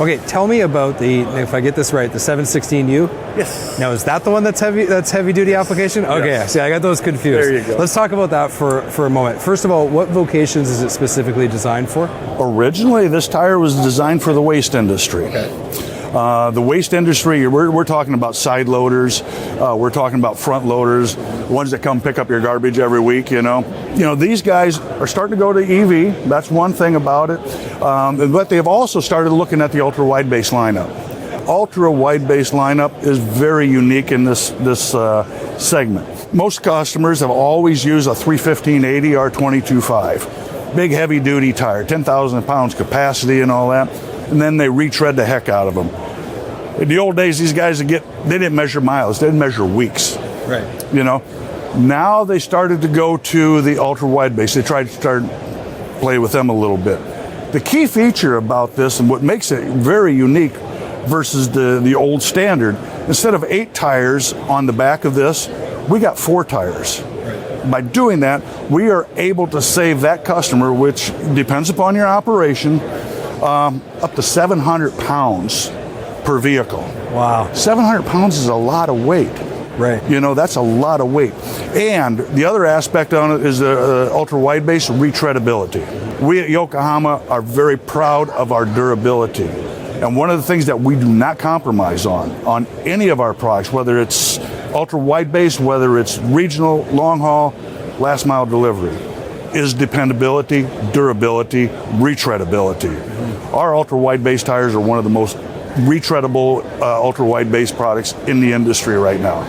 Okay, tell me about if I get this right, the 716U. Yes. Now, is that the one that's heavy duty application? Okay, Yes. see, I got those confused. There you go. Let's talk about that for a moment. First of all, what vocations is it specifically designed for? Originally, this tire was designed for the waste industry. The waste industry, we're talking about side loaders, we're talking about front loaders, ones that come pick up your garbage every week, you know. These guys are starting to go to EV. That's one thing about it. But they've also started looking at the ultra wide base lineup. Ultra wide base lineup is very unique in this segment. Most customers have always used a 315/80 or 22.5. Big heavy duty tire, 10,000 pounds capacity and all that. And then they retread the heck out of them. In the old days, these guys they didn't measure miles, they didn't measure weeks. Right. Now they started to go to the ultra wide base. They tried to play with them a little bit. The key feature about this and what makes it very unique versus the old standard, instead of 8 tires on the back of this, we got 4 tires. Right. By doing that, we are able to save that customer, which depends upon your operation, up to 700 pounds per vehicle. Wow. 700 pounds is a lot of weight. Right. That's a lot of weight. And the other aspect on it is the ultra wide base retreadability. We at Yokohama are very proud of our durability. And one of the things that we do not compromise on any of our products, whether it's ultra wide base, whether it's regional, long haul, last mile delivery, is dependability, durability, retreadability. Our ultra wide base tires are one of the most retreadable ultra wide base products in the industry right now.